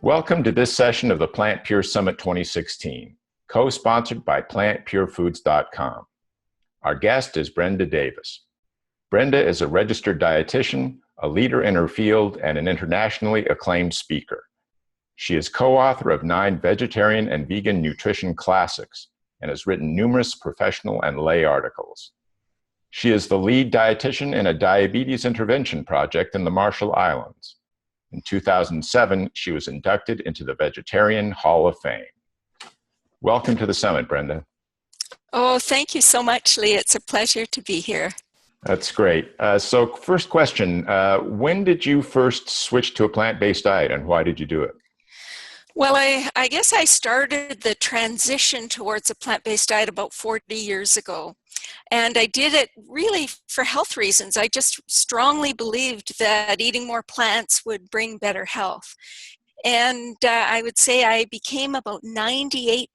Welcome to this session of the PlantPure Summit 2016, co-sponsored by PlantPureFoods.com. Our guest is Brenda Davis. Brenda is a registered dietitian, a leader in her field, and an internationally acclaimed speaker. She is co-author of 9 vegetarian and vegan nutrition classics and has written numerous professional and lay articles. She is the lead dietitian in a diabetes intervention project in the Marshall Islands. In 2007, she was inducted into the Vegetarian Hall of Fame. Welcome to the summit, Brenda. Oh, thank you so much, Lee. It's a pleasure to be here. That's great. So first question, when did you first switch to a plant-based diet and why did you do it? Well, I guess I started the transition towards a plant-based diet about 40 years ago. And I did it really for health reasons. I just strongly believed that eating more plants would bring better health. And I would say I became about 98%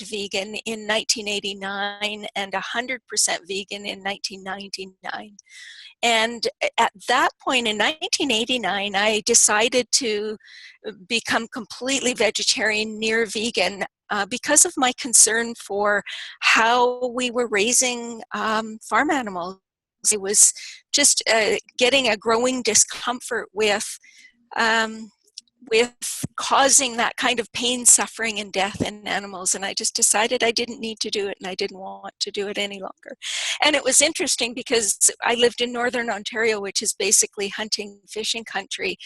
vegan in 1989 and 100% vegan in 1999. And at that point in 1989, I decided to become completely vegetarian, near vegan, because of my concern for how we were raising farm animals. It was just getting a growing discomfort with causing that kind of pain, suffering, and death in animals. And I just decided I didn't need to do it and I didn't want to do it any longer. And it was interesting because I lived in Northern Ontario, which is basically hunting, fishing country.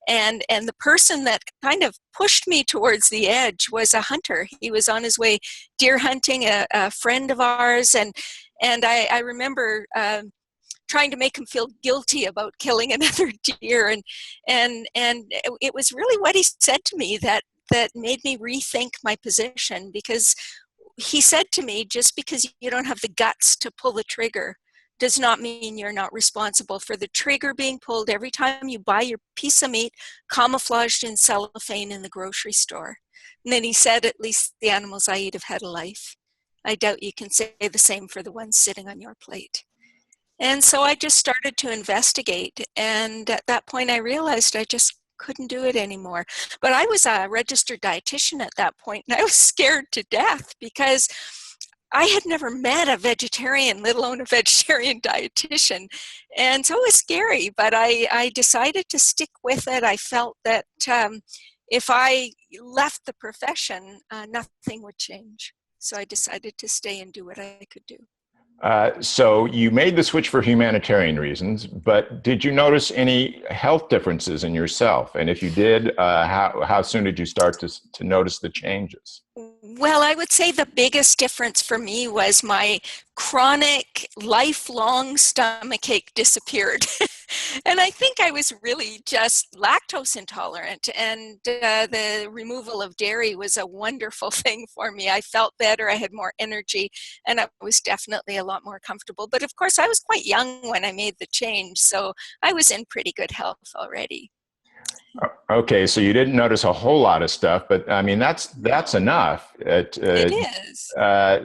And the person that kind of pushed me towards the edge was a hunter. He was on his way deer hunting, a friend of ours. And I remember trying to make him feel guilty about killing another deer, and it was really what he said to me that made me rethink my position, because he said to me, just because you don't have the guts to pull the trigger does not mean you're not responsible for the trigger being pulled every time you buy your piece of meat camouflaged in cellophane in the grocery store. And then he said, at least the animals I eat have had a life. I doubt you can say the same for the ones sitting on your plate. And so I just started to investigate, and at that point I realized I just couldn't do it anymore. But I was a registered dietitian at that point, and I was scared to death because I had never met a vegetarian, let alone a vegetarian dietitian. And so it was scary, but I decided to stick with it. I felt that if I left the profession, nothing would change. So I decided to stay and do what I could do. So you made the switch for humanitarian reasons, but did you notice any health differences in yourself? And if you did, how soon did you start to notice the changes? Well, I would say the biggest difference for me was my chronic, lifelong stomach ache disappeared. And I think I was really just lactose intolerant, and the removal of dairy was a wonderful thing for me. I felt better, I had more energy, and I was definitely a lot more comfortable. But of course, I was quite young when I made the change, so I was in pretty good health already. Okay, so you didn't notice a whole lot of stuff, but I mean, that's enough. It is.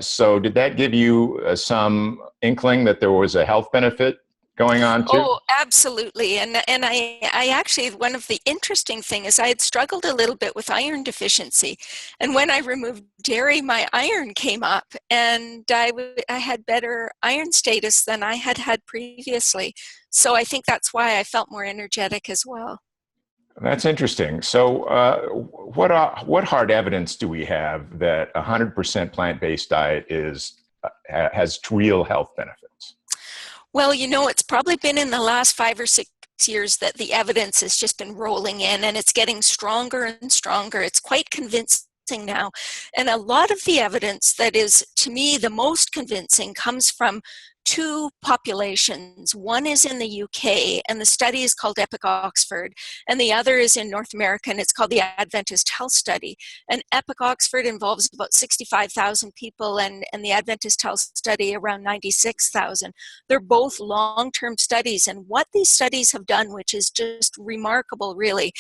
So did that give you some inkling that there was a health benefit going on too? Oh, absolutely. And I actually, one of the interesting things is I had struggled a little bit with iron deficiency. And when I removed dairy, my iron came up, and I had better iron status than I had had previously. So I think that's why I felt more energetic as well. That's interesting. So what hard evidence do we have that 100% plant-based diet has real health benefits? Well, it's probably been in the last 5 or 6 years that the evidence has just been rolling in, and it's getting stronger and stronger. It's quite convincing now. And a lot of the evidence that is, to me, the most convincing comes from 2 populations. One is in the UK, and the study is called EPIC Oxford, and the other is in North America, and it's called the Adventist Health Study. And EPIC Oxford involves about 65,000 people, and the Adventist Health Study around 96,000. They're both long-term studies, and what these studies have done, which is just remarkable really,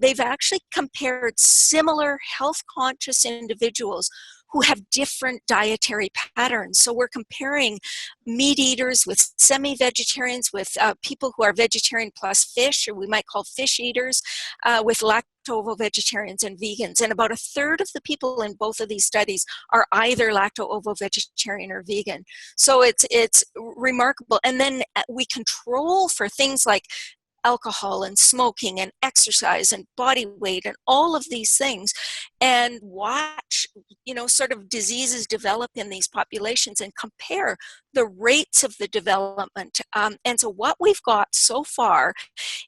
they've actually compared similar health-conscious individuals who have different dietary patterns. So we're comparing meat eaters with semi-vegetarians, with people who are vegetarian plus fish, or we might call fish eaters, with lacto-ovo-vegetarians and vegans. And about a third of the people in both of these studies are either lacto-ovo-vegetarian or vegan. So it's remarkable. And then we control for things like alcohol and smoking and exercise and body weight and all of these things, and watch, sort of diseases develop in these populations and compare the rates of the development. And so what we've got so far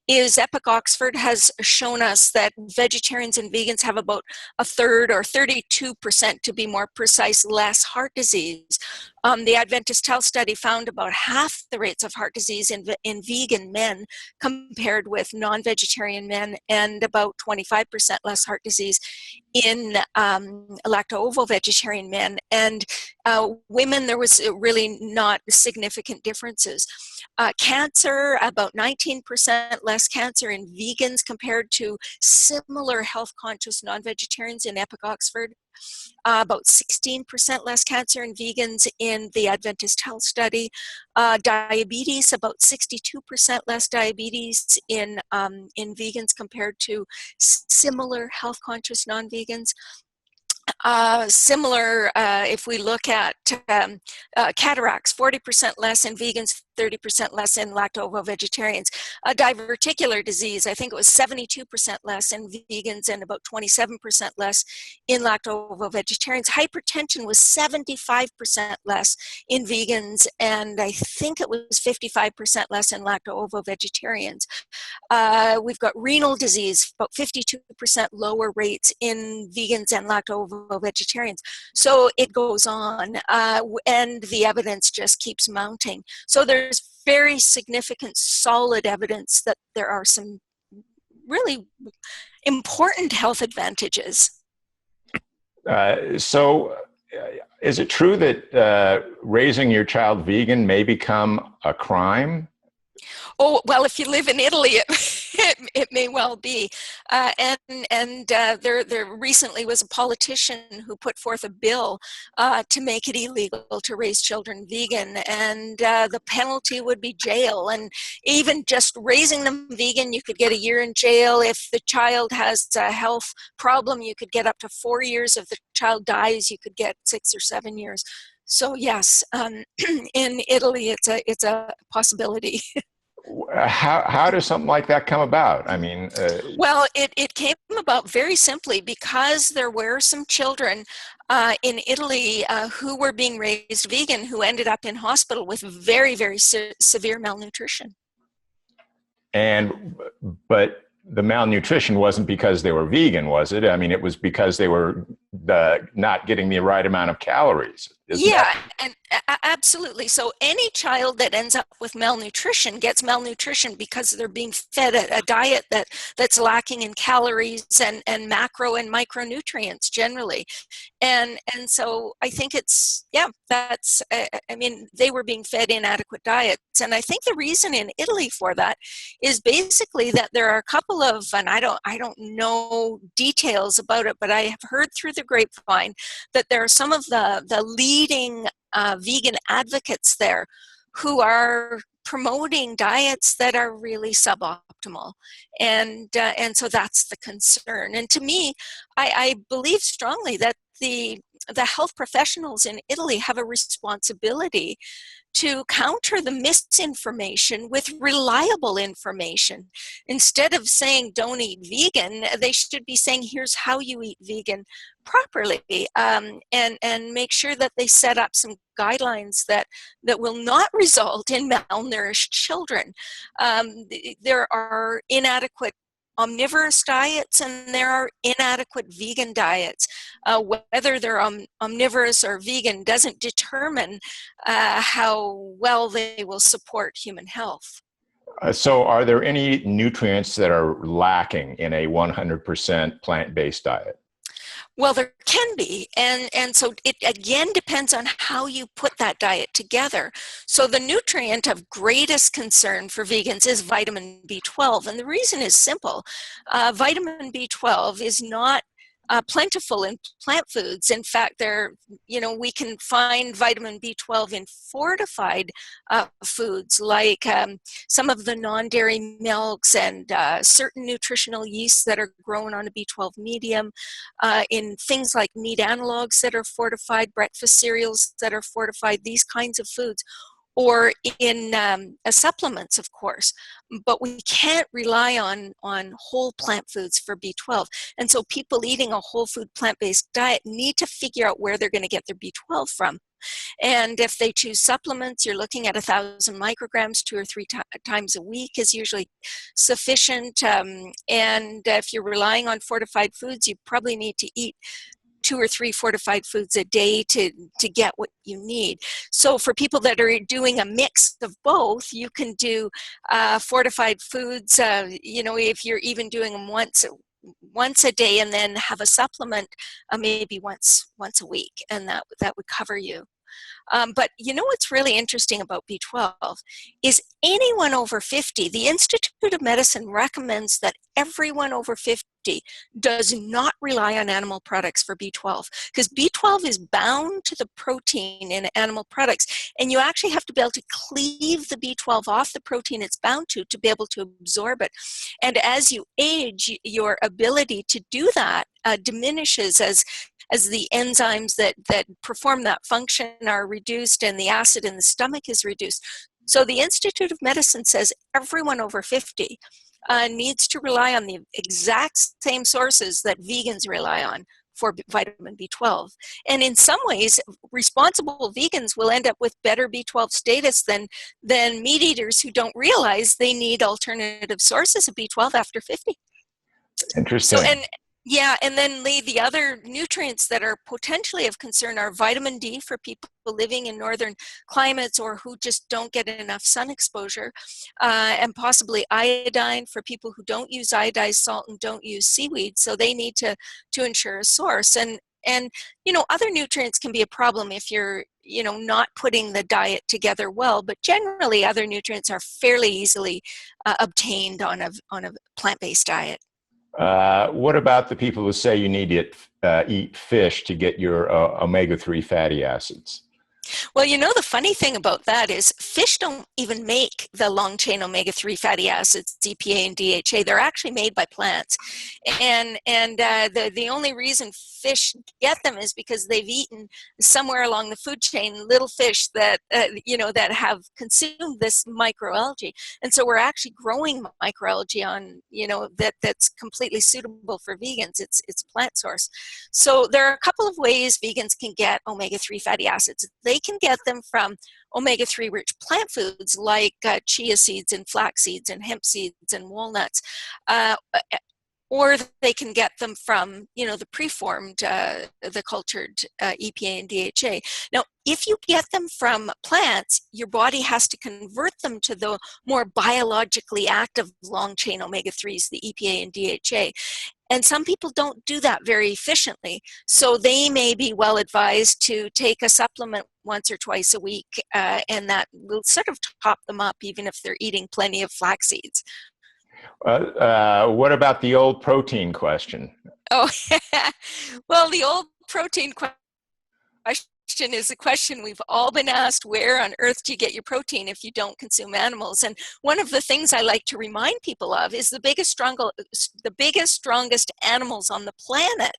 is Epic Oxford has shown us that vegetarians and vegans have about a third, or 32% to be more precise, less heart disease. The Adventist Health Study found about half the rates of heart disease in vegan men compared with non-vegetarian men, and about 25% less heart disease in lacto-ovo-vegetarian men. And women, there was really not significant differences. Cancer, about 19% less cancer in vegans compared to similar health-conscious non-vegetarians in Epic Oxford. About 16% less cancer in vegans in the Adventist Health Study. Diabetes, about 62% less diabetes in vegans compared to similar health-conscious non-vegans. Similar, if we look at cataracts, 40% less in vegans, 30% less in lacto-ovo-vegetarians. Diverticular disease, I think it was 72% less in vegans and about 27% less in lacto-ovo-vegetarians. Hypertension was 75% less in vegans, and I think it was 55% less in lacto-ovo-vegetarians. We've got renal disease, about 52% lower rates in vegans and lacto-ovo-vegetarians. So it goes on, and the evidence just keeps mounting. So there's very significant, solid evidence that there are some really important health advantages. So is it true that raising your child vegan may become a crime? Oh, well, if you live in Italy, it may well be. There recently was a politician who put forth a bill to make it illegal to raise children vegan, and the penalty would be jail. And even just raising them vegan, you could get a year in jail. If the child has a health problem, you could get up to 4 years. If the child dies, you could get 6 or 7 years. So yes, in Italy, it's a possibility. How does something like that come about? I mean, well, it came about very simply because there were some children in Italy who were being raised vegan who ended up in hospital with very, very severe malnutrition. But the malnutrition wasn't because they were vegan, was it? I mean, it was because they were not getting the right amount of calories. And absolutely. So any child that ends up with malnutrition gets malnutrition because they're being fed a diet that's lacking in calories and macro and micronutrients generally. And so I think they were being fed inadequate diets. And I think the reason in Italy for that is basically that there are a couple of, and I don't know details about it, but I have heard through the grapevine that there are some of the leading vegan advocates there who are promoting diets that are really suboptimal, and so that's the concern. And to me, I believe strongly that the health professionals in Italy have a responsibility to counter the misinformation with reliable information. Instead of saying don't eat vegan, they should be saying here's how you eat vegan properly, and make sure that they set up some guidelines that will not result in malnourished children. There are inadequate omnivorous diets and there are inadequate vegan diets. Whether they're omnivorous or vegan doesn't determine how well they will support human health. So are there any nutrients that are lacking in a 100% plant-based diet? Well, there can be, and so it again depends on how you put that diet together. So the nutrient of greatest concern for vegans is vitamin B12, and the reason is simple. Vitamin B12 is not plentiful in plant foods. In fact, we can find vitamin B12 in fortified foods, like some of the non-dairy milks and certain nutritional yeasts that are grown on a B12 medium, in things like meat analogs that are fortified, breakfast cereals that are fortified, these kinds of foods, or in supplements, of course. But we can't rely on whole plant foods for B12. And so people eating a whole food plant-based diet need to figure out where they're going to get their B12 from. And if they choose supplements, you're looking at 1,000 micrograms 2 or 3 times a week is usually sufficient. And if you're relying on fortified foods, you probably need to eat 2 or 3 fortified foods a day to get what you need. So for people that are doing a mix of both, you can do fortified foods, if you're even doing them once a day, and then have a supplement maybe once a week, and that would cover you. But what's really interesting about B12 is anyone over 50, the Institute of Medicine recommends that everyone over 50 does not rely on animal products for B12, because B12 is bound to the protein in animal products, and you actually have to be able to cleave the B12 off the protein it's bound to be able to absorb it. And as you age, your ability to do that diminishes as the enzymes that perform that function are reduced and the acid in the stomach is reduced. So the Institute of Medicine says everyone over 50 needs to rely on the exact same sources that vegans rely on for vitamin B12. And in some ways, responsible vegans will end up with better B12 status than meat eaters who don't realize they need alternative sources of B12 after 50. Interesting. And then the other nutrients that are potentially of concern are vitamin D for people living in northern climates or who just don't get enough sun exposure, and possibly iodine for people who don't use iodized salt and don't use seaweed, so they need to ensure a source. And other nutrients can be a problem if you're not putting the diet together well, but generally other nutrients are fairly easily obtained on a plant-based diet. What about the people who say you need to eat fish to get your omega-3 fatty acids? Well, the funny thing about that is fish don't even make the long-chain omega-3 fatty acids, EPA and DHA. They're actually made by plants. And the only reason fish get them is because they've eaten somewhere along the food chain little fish that, that have consumed this microalgae. And so we're actually growing microalgae on, that's completely suitable for vegans. It's plant source. So there are a couple of ways vegans can get omega-3 fatty acids. They can get them from omega-3 rich plant foods like chia seeds and flax seeds and hemp seeds and walnuts, or they can get them from the preformed, the cultured EPA and DHA. Now, if you get them from plants, your body has to convert them to the more biologically active long-chain omega-3s, the EPA and DHA. And some people don't do that very efficiently. So they may be well advised to take a supplement once or twice a week, and that will sort of top them up even if they're eating plenty of flax seeds. What about the old protein question? Oh, well, the old protein question is a question we've all been asked: where on earth do you get your protein if you don't consume animals? And one of the things I like to remind people of is the biggest, strongest animals on the planet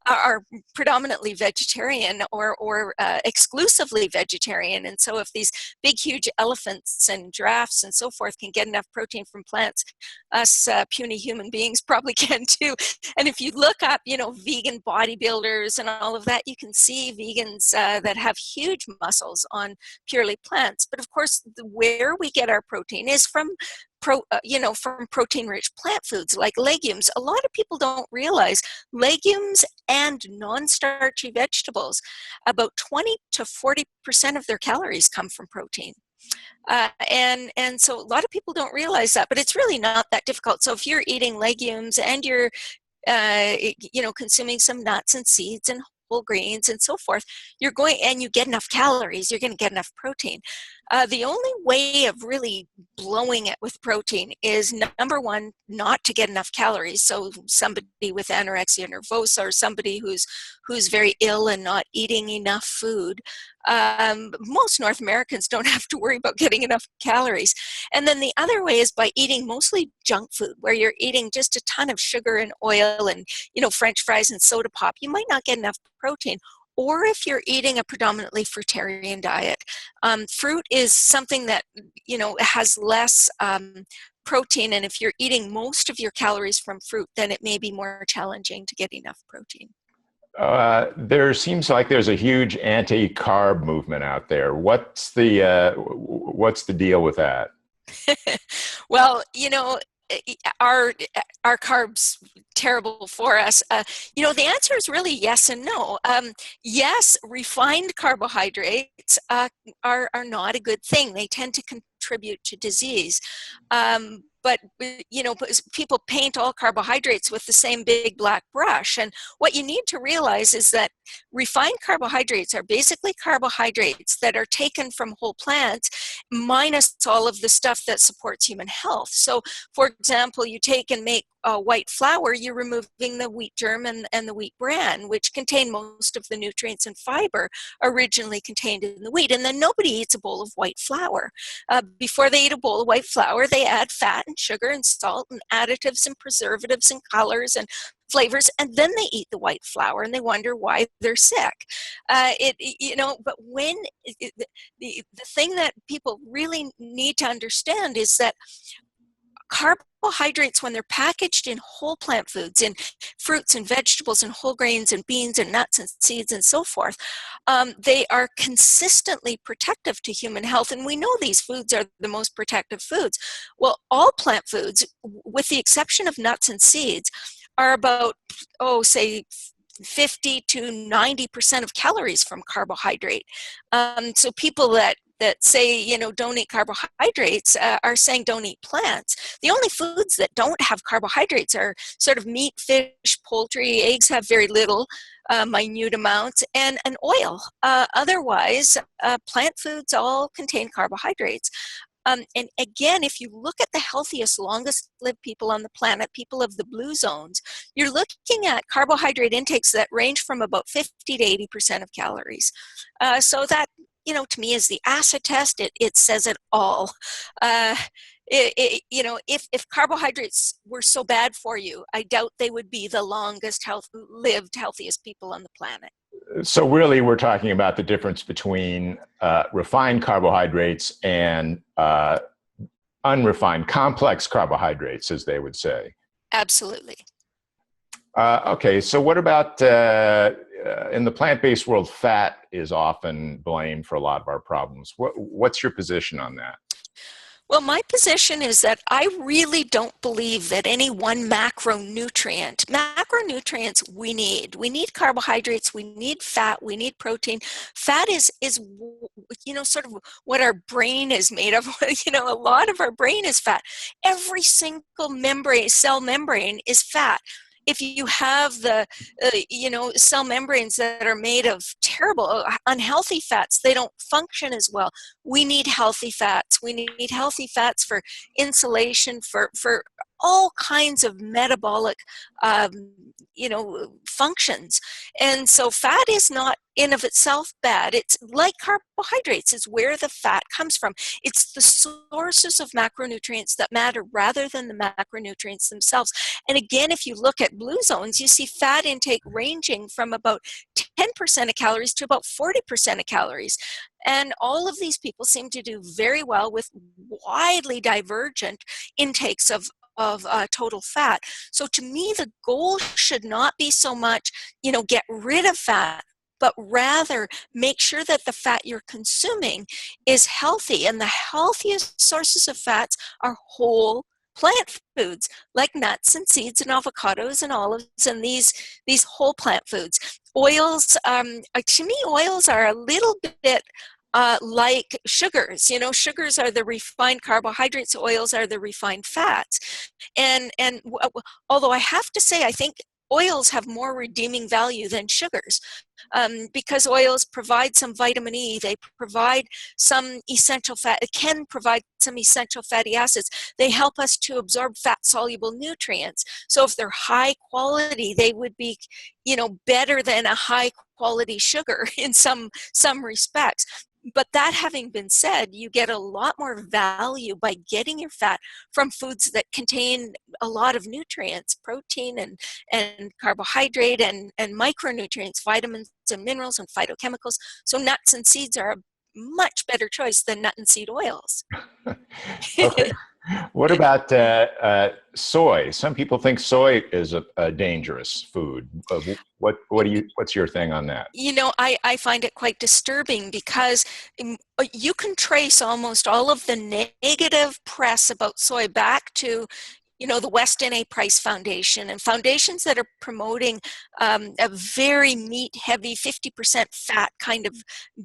are predominantly vegetarian or exclusively vegetarian. And so if these big, huge elephants and giraffes and so forth can get enough protein from plants, us puny human beings probably can too. And if you look up, vegan bodybuilders and all of that, you can see vegans that have huge muscles on purely plants. But of course, where we get our protein is from protein-rich plant foods like legumes. A lot of people don't realize legumes and non-starchy vegetables, about 20 to 40% of their calories come from protein. And so a lot of people don't realize that, but it's really not that difficult. So if you're eating legumes and you're consuming some nuts and seeds and whole grains and so forth, you get enough calories, you're going to get enough protein. The only way of really blowing it with protein is, number one, not to get enough calories. So somebody with anorexia nervosa, or somebody who's very ill and not eating enough food. Most North Americans don't have to worry about getting enough calories. And then the other way is by eating mostly junk food, where you're eating just a ton of sugar and oil and, French fries and soda pop. You might not get enough protein. Or if you're eating a predominantly fruitarian diet. Fruit is something that, has less protein, and if you're eating most of your calories from fruit, then it may be more challenging to get enough protein. There seems like there's a huge anti-carb movement out there. What's the deal with that? Well, are carbs terrible for us? The answer is really yes and no. Yes, refined carbohydrates are not a good thing. They tend to contribute to disease. But people paint all carbohydrates with the same big black brush. And what you need to realize is that refined carbohydrates are basically carbohydrates that are taken from whole plants, minus all of the stuff that supports human health. So, for example, you take and make white flour, you're removing the wheat germ and the wheat bran, which contain most of the nutrients and fiber originally contained in the wheat. And then nobody eats a bowl of white flour. Before they eat a bowl of white flour, they add fat and sugar and salt and additives and preservatives and colors and flavors, and then they eat the white flour and they wonder why they're sick. But when the thing that people really need to understand is that carbohydrates, when they're packaged in whole plant foods, in fruits and vegetables and whole grains and beans and nuts and seeds and so forth, they are consistently protective to human health. And we know these foods are the most protective foods. Well, all plant foods, with the exception of nuts and seeds, are about, say, 50 to 90% of calories from carbohydrate. So people that say, don't eat carbohydrates are saying don't eat plants. The only foods that don't have carbohydrates are sort of meat, fish, poultry. Eggs have very little, minute amounts, and oil. Otherwise, plant foods all contain carbohydrates. And again, if you look at the healthiest, longest lived people on the planet, people of the blue zones, you're looking at carbohydrate intakes that range from about 50 to 80% of calories. So that, to me, is the acid test. It says it all. If carbohydrates were so bad for you, I doubt they would be the longest lived, healthiest people on the planet. So really, we're talking about the difference between refined carbohydrates and unrefined complex carbohydrates, as they would say. Absolutely. Okay, so what about in the plant-based world, fat is often blamed for a lot of our problems. What's your position on that? Well, my position is that I really don't believe that any one macronutrient we need. We need carbohydrates, we need fat, we need protein. Fat is sort of what our brain is made of. A lot of our brain is fat. Every single cell membrane is fat. If you have the, cell membranes that are made of terrible, unhealthy fats, they don't function as well. We need healthy fats. We need healthy fats for insulation, for all kinds of metabolic, functions. And so fat is not in of itself bad. It's like carbohydrates. It's where the fat comes from. It's the sources of macronutrients that matter rather than the macronutrients themselves. And again, if you look at blue zones, you see fat intake ranging from about 10% of calories to about 40% of calories. And all of these people seem to do very well with widely divergent intakes of total fat. So to me, the goal should not be so much, get rid of fat, but rather make sure that the fat you're consuming is healthy. And the healthiest sources of fats are whole plant foods like nuts and seeds and avocados and olives and these whole plant foods. Oils, to me, oils are a little bit like sugars. Sugars are the refined carbohydrates, oils are the refined fats. And although I have to say, I think oils have more redeeming value than sugars, because oils provide some vitamin E, they provide some essential fat, it can provide some essential fatty acids. They help us to absorb fat-soluble nutrients. So if they're high quality, they would be, better than a high quality sugar in some respects. But that having been said, you get a lot more value by getting your fat from foods that contain a lot of nutrients, protein and carbohydrate and micronutrients, vitamins and minerals and phytochemicals. So nuts and seeds are a much better choice than nut and seed oils. Okay. What about soy? Some people think soy is a dangerous food. What's your thing on that? I find it quite disturbing because you can trace almost all of the negative press about soy back to the West NA Price Foundation and foundations that are promoting a very meat-heavy, 50% fat kind of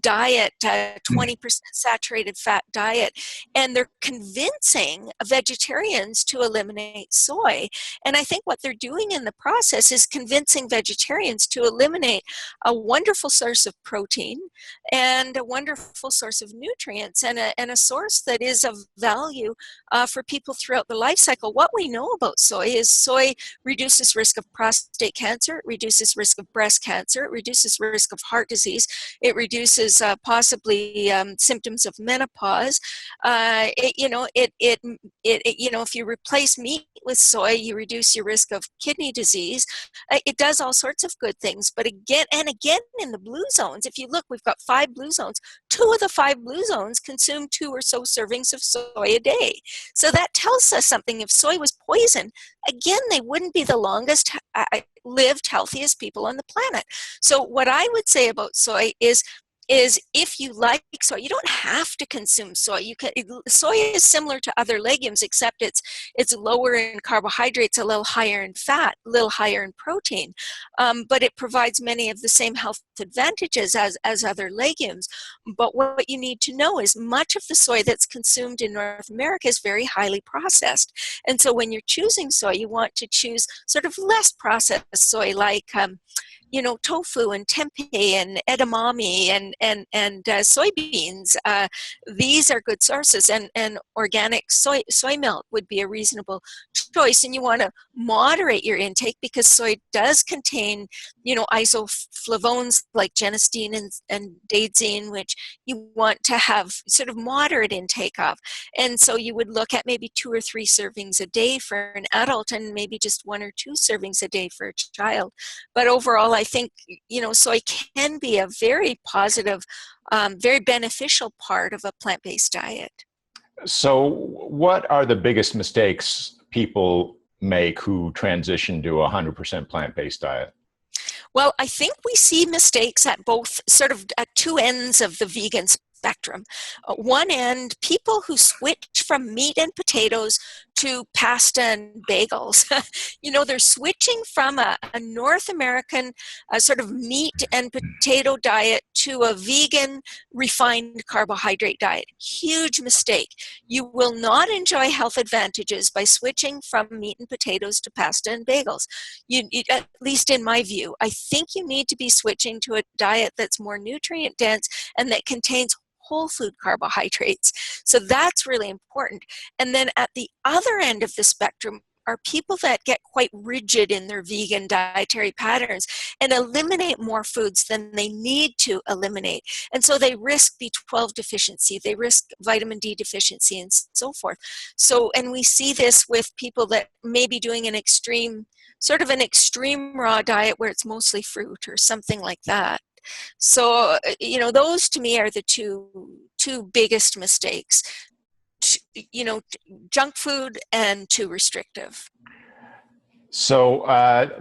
diet, 20% saturated fat diet, and they're convincing vegetarians to eliminate soy. And I think what they're doing in the process is convincing vegetarians to eliminate a wonderful source of protein and a wonderful source of nutrients and a source that is of value for people throughout the life cycle. What we know about soy is soy reduces risk of prostate cancer, it reduces risk of breast cancer, it reduces risk of heart disease, it reduces possibly symptoms of menopause. If you replace meat with soy, you reduce your risk of kidney disease. It does all sorts of good things. But again and again in the blue zones, if you look, we've got 5 blue zones. 2 of the 5 blue zones consume 2 or so servings of soy a day. So that tells us something. If soy was poison, again, they wouldn't be the longest lived, healthiest people on the planet. So what I would say about soy is if you like soy, you don't have to consume soy. Soy is similar to other legumes, except it's lower in carbohydrates, a little higher in fat, a little higher in protein, but it provides many of the same health advantages as other legumes. But what you need to know is much of the soy that's consumed in North America is very highly processed. And so when you're choosing soy, you want to choose sort of less processed soy, like tofu and tempeh and edamame and soybeans. These are good sources, and organic soy milk would be a reasonable choice. And you want to moderate your intake because soy does contain, isoflavones like genistein and daidzein, which you want to have sort of moderate intake of. And so you would look at maybe 2 or 3 servings a day for an adult and maybe just 1 or 2 servings a day for a child. But overall, I think, soy can be a very positive, very beneficial part of a plant-based diet. So what are the biggest mistakes people make who transition to a 100% plant-based diet? Well, I think we see mistakes at both, sort of at 2 ends of the vegan spectrum. One end, people who switch from meat and potatoes to pasta and bagels. They're switching from a North American sort of meat and potato diet to a vegan refined carbohydrate diet. Huge mistake. You will not enjoy health advantages by switching from meat and potatoes to pasta and bagels. At least in my view, I think you need to be switching to a diet that's more nutrient dense and that contains whole food carbohydrates. So that's really important. And then at the other end of the spectrum are people that get quite rigid in their vegan dietary patterns and eliminate more foods than they need to eliminate. And so they risk B12 deficiency, they risk vitamin D deficiency and so forth. So, and we see this with people that may be doing an extreme raw diet where it's mostly fruit or something like that. So, those to me are the two biggest mistakes. Junk food and too restrictive. So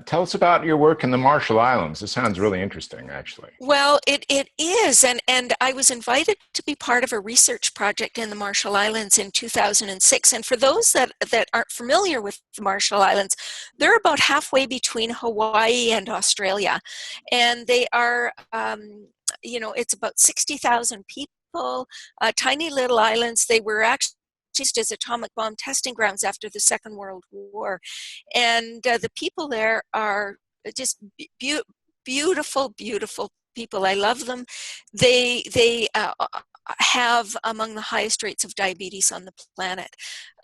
tell us about your work in the Marshall Islands. This sounds really interesting, actually. Well, it is, and I was invited to be part of a research project in the Marshall Islands in 2006. And for those that aren't familiar with the Marshall Islands, they're about halfway between Hawaii and Australia. And they are, it's about 60,000 people, tiny little islands. They were actually used as atomic bomb testing grounds after the Second World War. And the people there are beautiful, beautiful people. I love them. They have among the highest rates of diabetes on the planet,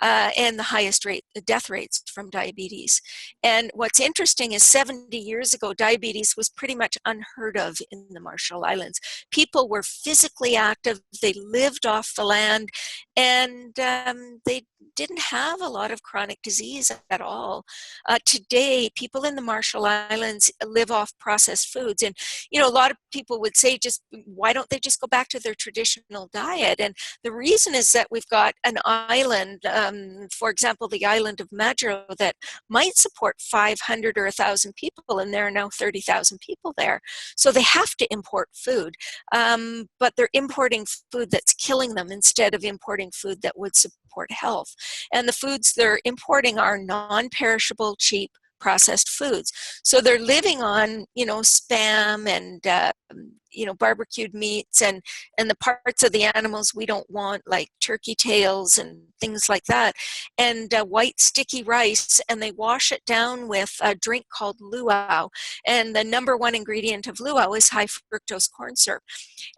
and the highest death rates from diabetes. And what's interesting is 70 years ago, diabetes was pretty much unheard of in the Marshall Islands. People were physically active, they lived off the land, and they didn't have a lot of chronic disease at all. Today, people in the Marshall Islands live off processed foods. And, a lot of people would say, why don't they just go back to their traditional diet? And the reason is that we've got an island, for example, the island of Majuro, that might support 500 or 1,000 people, and there are now 30,000 people there. So they have to import food, but they're importing food that's killing them instead of importing food that would support health. And the foods they're importing are non-perishable, cheap, processed foods. So they're living on, Spam and, barbecued meats and the parts of the animals we don't want, like turkey tails and things like that, and white sticky rice, and they wash it down with a drink called luau. And the number one ingredient of luau is high fructose corn syrup.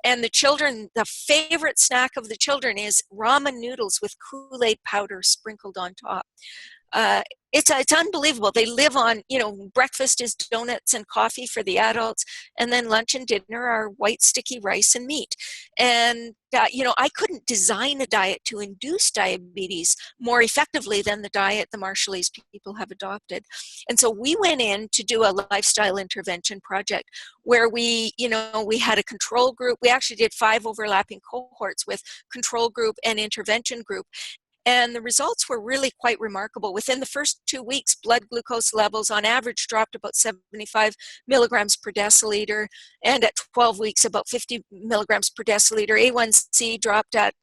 And the favorite snack of the children is ramen noodles with Kool-Aid powder sprinkled on top. It's unbelievable. They live on, breakfast is donuts and coffee for the adults, and then lunch and dinner are white sticky rice and meat. And, I couldn't design a diet to induce diabetes more effectively than the diet the Marshallese people have adopted. And so we went in to do a lifestyle intervention project where we had a control group. We actually did 5 overlapping cohorts with control group and intervention group. And the results were really quite remarkable. Within the first 2 weeks, blood glucose levels on average dropped about 75 milligrams per deciliter, and at 12 weeks, about 50 milligrams per deciliter. A1C dropped at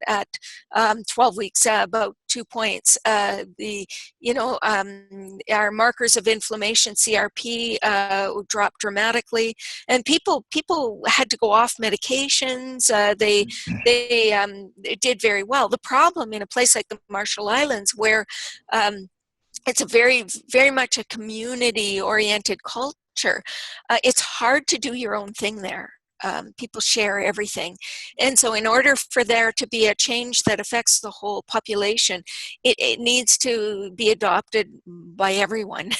12 weeks about 2 points. Our markers of inflammation, CRP, dropped dramatically, and people had to go off medications. They did very well. The problem in a place like the Marshall Islands, where it's a very, very much a community-oriented culture, it's hard to do your own thing there. People share everything. And so in order for there to be a change that affects the whole population, it needs to be adopted by everyone.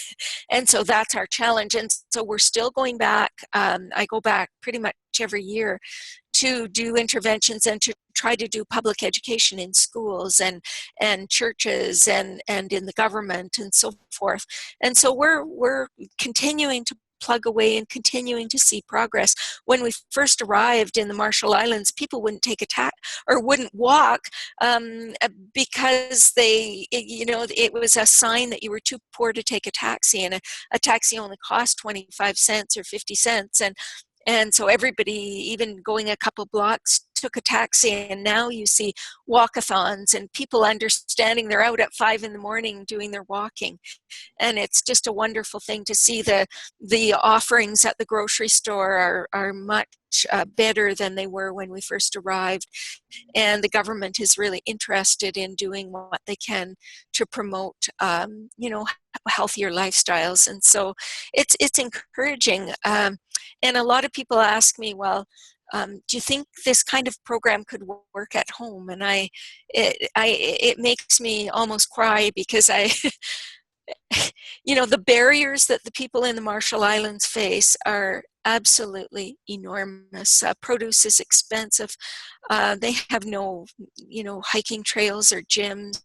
And so that's our challenge. And so we're still going back. I go back pretty much every year to do interventions and to try to do public education in schools and churches and in the government and so forth. And so we're continuing to plug away and continuing to see progress. When we first arrived in the Marshall Islands, people wouldn't take a taxi or wouldn't walk because it was a sign that you were too poor to take a taxi, and a taxi only cost 25 cents or 50 cents. And so everybody, even going a couple blocks, took a taxi. And now you see walkathons and people understanding they're out at 5 a.m. doing their walking. And it's just a wonderful thing to see. The offerings at the grocery store are much better than they were when we first arrived. And the government is really interested in doing what they can to promote, healthier lifestyles. And so it's encouraging. And a lot of people ask me, well, do you think this kind of program could work at home? And it makes me almost cry, because the barriers that the people in the Marshall Islands face are absolutely enormous. Produce is expensive. They have no, hiking trails or gyms.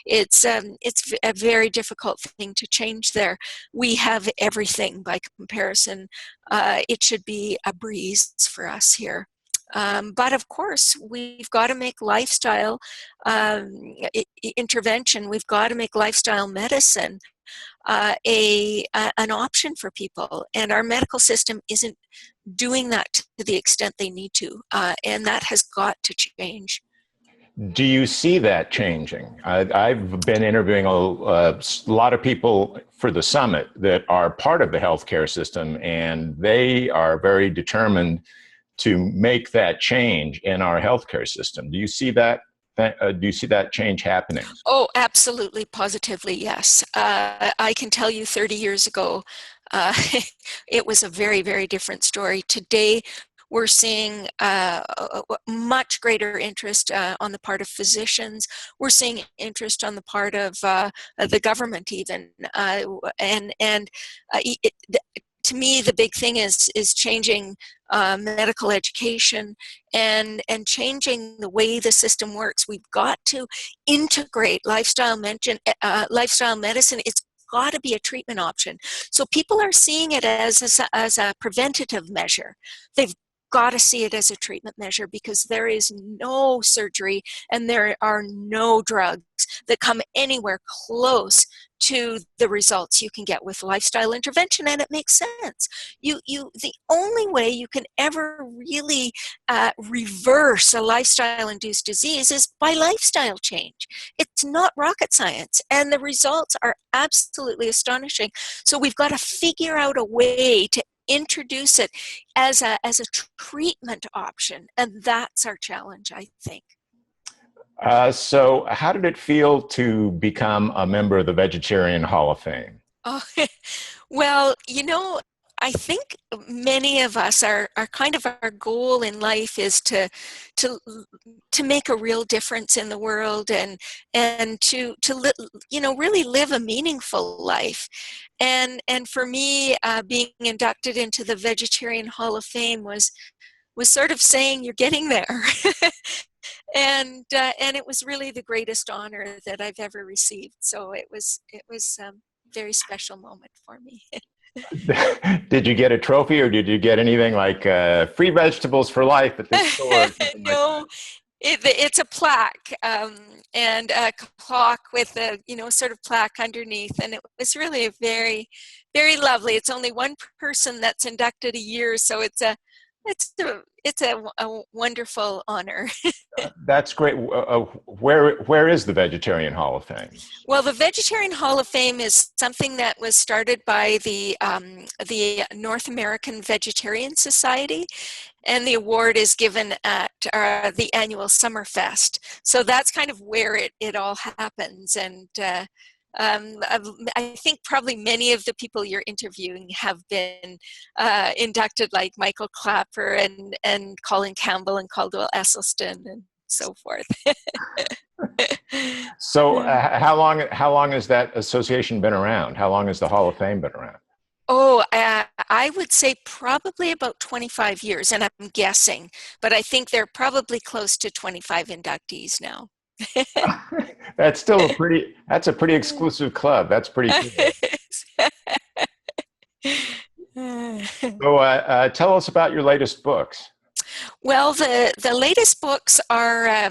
It's a very difficult thing to change there. We have everything by comparison. It should be a breeze for us here. But of course, we've got to make lifestyle intervention. We've got to make lifestyle medicine an option for people, and our medical system isn't doing that to the extent they need to, and that has got to change. Do you see that changing? I've been interviewing a lot of people for the summit that are part of the healthcare system, and they are very determined to make that change in our healthcare system. Do you see that? Do you see that change happening? Oh, absolutely, positively, yes. I can tell you 30 years ago, it was a very, very different story. Today, we're seeing much greater interest on the part of physicians. We're seeing interest on the part of the government even. To me, the big thing is changing medical education and changing the way the system works. We've got to integrate lifestyle medicine. It's got to be a treatment option. So people are seeing it as a preventative measure. They've got to see it as a treatment measure, because there is no surgery and there are no drugs that come anywhere close to the results you can get with lifestyle intervention, and it makes sense. The only way you can ever really reverse a lifestyle-induced disease is by lifestyle change. It's not rocket science, and the results are absolutely astonishing. So we've got to figure out a way to introduce it as a treatment option, and that's our challenge, I think. So how did it feel to become a member of the Vegetarian Hall of Fame? Oh, well, I think many of us are kind of, our goal in life is to make a real difference in the world, and to really live a meaningful life. And for me, being inducted into the Vegetarian Hall of Fame was sort of saying you're getting there. And it was really the greatest honor that I've ever received. So it was a very special moment for me. Did you get a trophy, or did you get anything like free vegetables for life at this store? No, it's a plaque, and a clock with a sort of plaque underneath, and it was really a very, very lovely. It's only one person that's inducted a year, so it's a wonderful honor. That's great. Where is the Vegetarian Hall of Fame? Well, the Vegetarian Hall of Fame is something that was started by the North American Vegetarian Society, and the award is given at the annual Summerfest. So that's kind of where it all happens. And I think probably many of the people you're interviewing have been inducted, like Michael Clapper and Colin Campbell and Caldwell Esselstyn and so forth. So how long has that association been around? How long has the Hall of Fame been around? Oh, I would say probably about 25 years, and I'm guessing, but I think they're probably close to 25 inductees now. That's still that's a pretty exclusive club. That's pretty cool. So tell us about your latest books. Well, the latest books are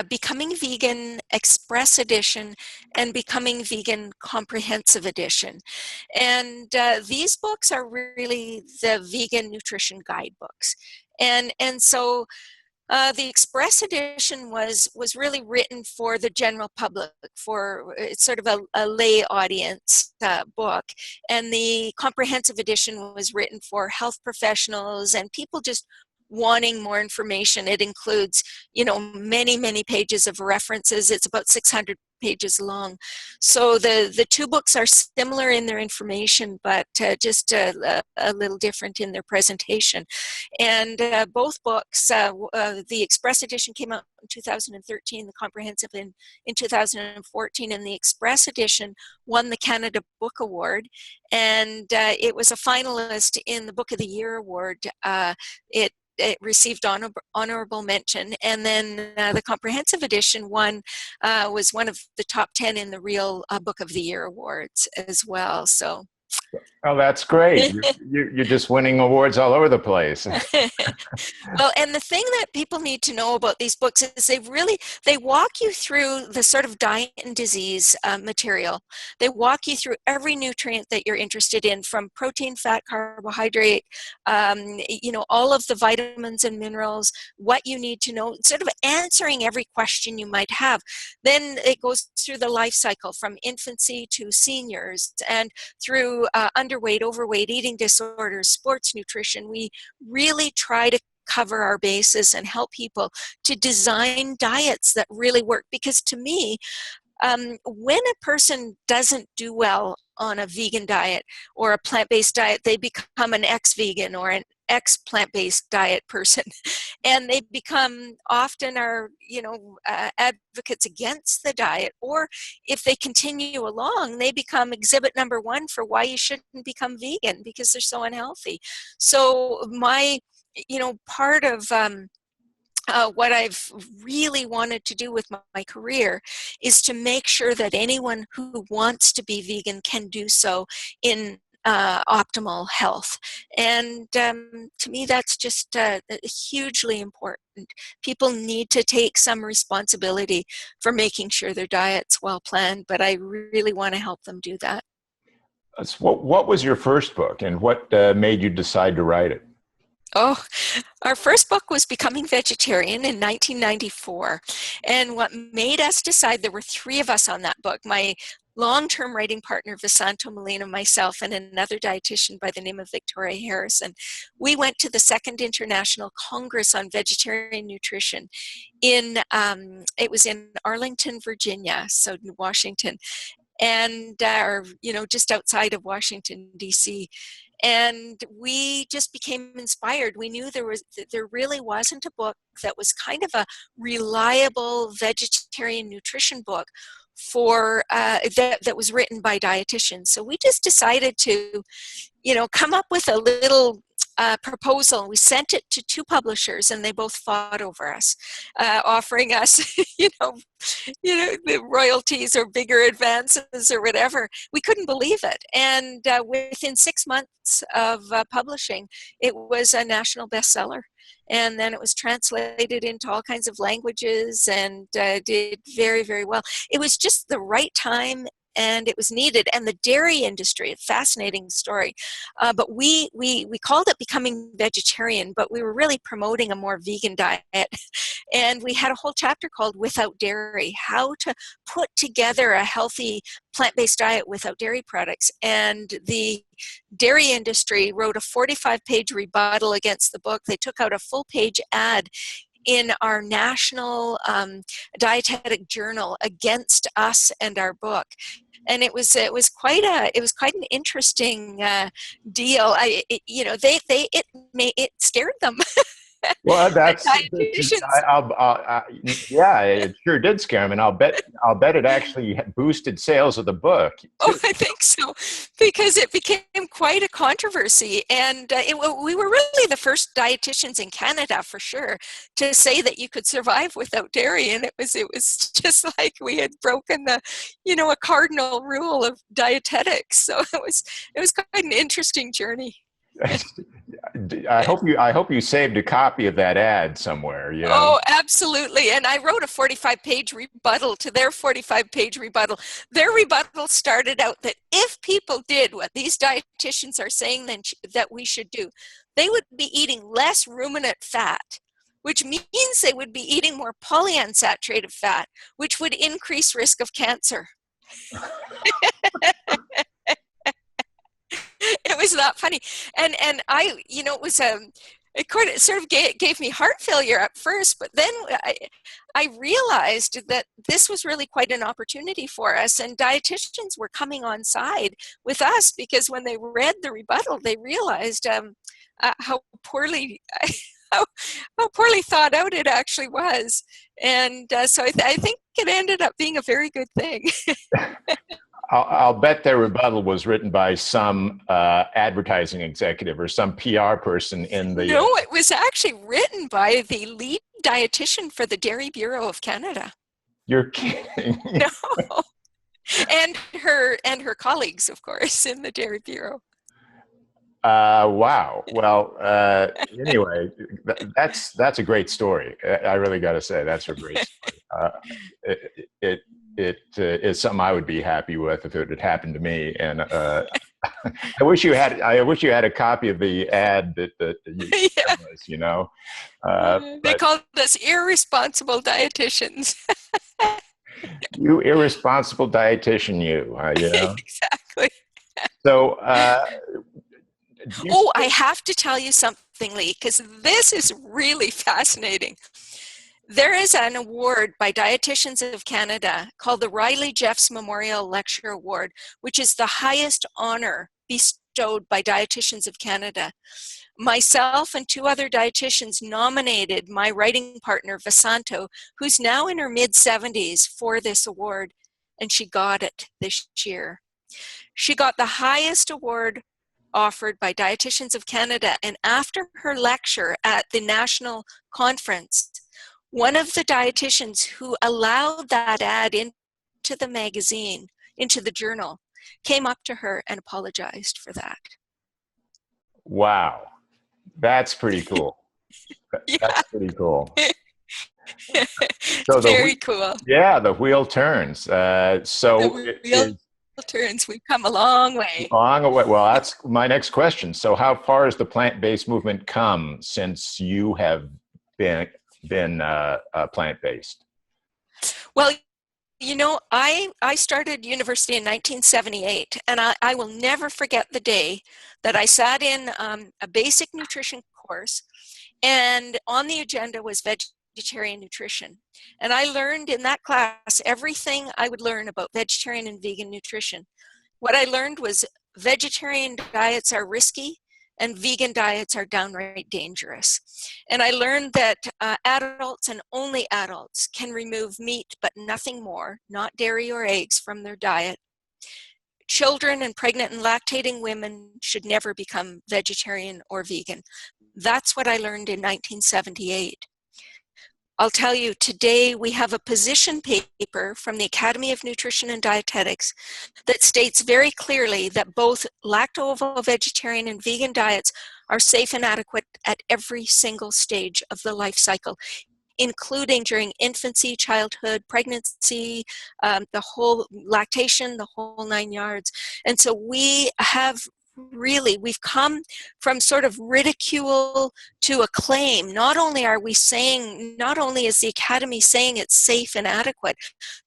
Becoming Vegan Express Edition and Becoming Vegan Comprehensive Edition. And these books are really the vegan nutrition guidebooks. And so the Express Edition was really written for the general public, it's sort of a lay audience book. And the Comprehensive Edition was written for health professionals and people just wanting more information. It includes, many, many pages of references. It's about 600 pages long. So the two books are similar in their information, but just a little different in their presentation. And both books, the Express Edition came out in 2013, the Comprehensive in 2014, and the Express Edition won the Canada Book Award, and it was a finalist in the Book of the Year Award. It received honorable mention, and then the Comprehensive Edition was one of the top 10 in the Real Book of the Year Awards as well. So, oh, that's great! You're just winning awards all over the place. Well, and the thing that people need to know about these books is they walk you through the sort of diet and disease material. They walk you through every nutrient that you're interested in, from protein, fat, carbohydrate, all of the vitamins and minerals, what you need to know, sort of answering every question you might have. Then it goes through the life cycle from infancy to seniors, and through underweight, overweight, eating disorders, sports nutrition. We really try to cover our bases and help people to design diets that really work. Because to me, when a person doesn't do well on a vegan diet or a plant-based diet, they become an ex-vegan or an ex-plant-based diet person. And they become often are, advocates against the diet. Or if they continue along, they become exhibit number one for why you shouldn't become vegan because they're so unhealthy. So part of what I've really wanted to do with my career is to make sure that anyone who wants to be vegan can do so in optimal health. And to me, that's just hugely important. People need to take some responsibility for making sure their diet's well planned, but I really want to help them do that. So what was your first book, and what made you decide to write it? Oh, our first book was Becoming Vegetarian in 1994. And what made us decide, there were three of us on that book, my long-term writing partner, Visanto Molina, myself, and another dietitian by the name of Victoria Harrison. We went to the Second International Congress on Vegetarian Nutrition it was in Arlington, Virginia, so Washington, and just outside of Washington, D.C. And we just became inspired. We knew there really wasn't a book that was kind of a reliable vegetarian nutrition book for that was written by dietitians. So we just decided to, come up with a little proposal. We sent it to two publishers, and they both fought over us, offering us, the royalties or bigger advances or whatever. We couldn't believe it. And within 6 months of publishing, it was a national bestseller. And then it was translated into all kinds of languages and did very, very well. It was just the right time, and it was needed. And the dairy industry, a fascinating story. But we called it Becoming Vegetarian, but we were really promoting a more vegan diet. And we had a whole chapter called Without Dairy, how to put together a healthy plant-based diet without dairy products. And the dairy industry wrote a 45-page rebuttal against the book. They took out a full-page ad in our national dietetic journal against us and our book. And it was quite an interesting deal. It scared them. Well, yeah, it sure did scare him, and I'll bet it actually boosted sales of the book. Oh, I think so, because it became quite a controversy, and we were really the first dietitians in Canada, for sure, to say that you could survive without dairy, and it was just like we had broken a cardinal rule of dietetics. So it was quite an interesting journey. I hope you saved a copy of that ad somewhere. Oh, absolutely. And I wrote a 45-page rebuttal to their 45-page rebuttal. Their rebuttal started out that if people did what these dietitians are saying that we should do, they would be eating less ruminant fat, which means they would be eating more polyunsaturated fat, which would increase risk of cancer. It was that funny. And I, it was it sort of gave me heart failure at first, but then I realized that this was really quite an opportunity for us, and dietitians were coming on side with us because when they read the rebuttal, they realized how poorly thought out it actually was. And so I think it ended up being a very good thing. I'll bet their rebuttal was written by some advertising executive or some PR person in the... No, it was actually written by the lead dietitian for the Dairy Bureau of Canada. You're kidding. No. And her colleagues, of course, in the Dairy Bureau. Wow. Well, anyway, that's a great story. I really got to say, that's a great story. It is something I would be happy with if it had happened to me. And I wish you had a copy of the ad that you yeah. was, they called us irresponsible dietitians. You irresponsible dietitian, you. Exactly. So. I have to tell you something, Lee, because this is really fascinating. There is an award by Dietitians of Canada called the Riley Jeffs Memorial Lecture Award, which is the highest honor bestowed by Dietitians of Canada. Myself and 2 other dietitians nominated my writing partner, Vasanto, who's now in her mid-70s, for this award, and she got it this year. She got the highest award offered by Dietitians of Canada, and after her lecture at the national conference, one of the dietitians who allowed that ad into the magazine, into the journal, came up to her and apologized for that. Wow. That's pretty cool. Yeah. That's pretty cool. So very cool. Yeah, the wheel turns. The wheel turns. We've come a long way. Well, that's my next question. So how far has the plant-based movement come since you have been plant-based? Well, you know, I started university in 1978, and I will never forget the day that I sat in a basic nutrition course, and on the agenda was vegetarian nutrition. And I learned in that class everything I would learn about vegetarian and vegan nutrition. What I learned was vegetarian diets are risky and vegan diets are downright dangerous. And I learned that adults and only adults can remove meat but nothing more, not dairy or eggs, from their diet. Children and pregnant and lactating women should never become vegetarian or vegan. That's what I learned in 1978. I'll tell you, today we have a position paper from the Academy of Nutrition and Dietetics that states very clearly that both lacto-ovo-vegetarian and vegan diets are safe and adequate at every single stage of the life cycle, including during infancy, childhood, pregnancy, the whole lactation, the whole 9 yards. And so we've come from sort of ridicule to acclaim. Not only is the Academy saying it's safe and adequate,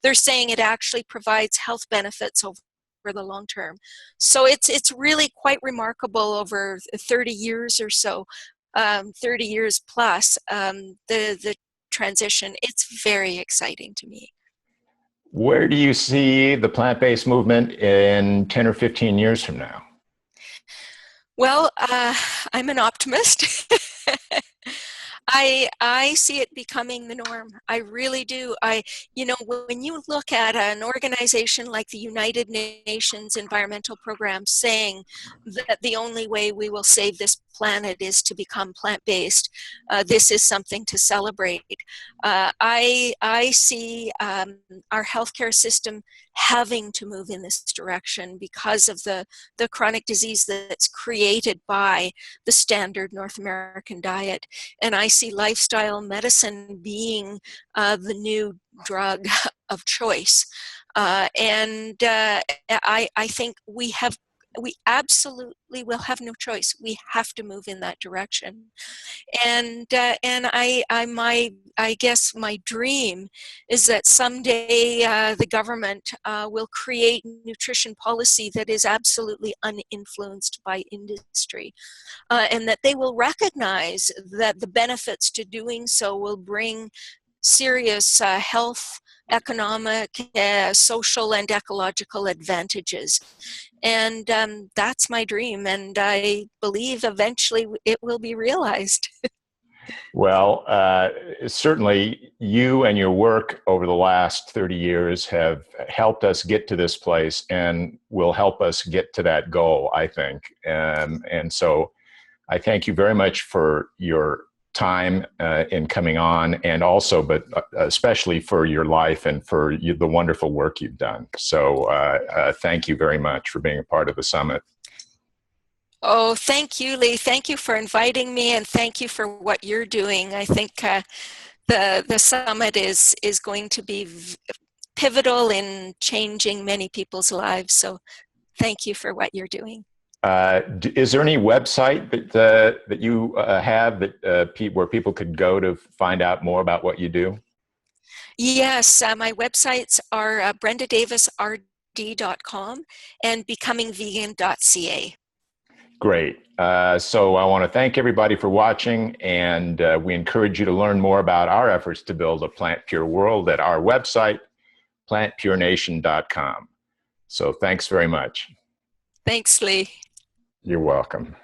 they're saying it actually provides health benefits over the long term. So it's really quite remarkable over 30 years or so, 30 years plus, the transition. It's very exciting to me. Where do you see the plant-based movement in 10 or 15 years from now? Well, I'm an optimist. I see it becoming the norm. I really do. When you look at an organization like the United Nations Environmental Program saying that the only way we will save this planet is to become plant-based, this is something to celebrate. I see our healthcare system having to move in this direction because of the chronic disease that's created by the standard North American diet. And I see lifestyle medicine being the new drug of choice. And I think we absolutely will have no choice. We have to move in that direction. And I guess my dream is that someday the government will create nutrition policy that is absolutely uninfluenced by industry, and that they will recognize that the benefits to doing so will bring serious health, economic, social, and ecological advantages. And that's my dream, and I believe eventually it will be realized. Well, certainly you and your work over the last 30 years have helped us get to this place and will help us get to that goal, I think. And so I thank you very much for your time in coming on, and also, but especially for your life and for the wonderful work you've done. So thank you very much for being a part of the summit. Oh, thank you, Lee. Thank you for inviting me, and thank you for what you're doing. I think the summit is going to be pivotal in changing many people's lives. So thank you for what you're doing. Is there any website that you have where people could go to find out more about what you do? Yes, my websites are brendadavisrd.com and becomingvegan.ca. Great. So I want to thank everybody for watching, and we encourage you to learn more about our efforts to build a plant-pure world at our website, plantpurenation.com. So thanks very much. Thanks, Lee. You're welcome.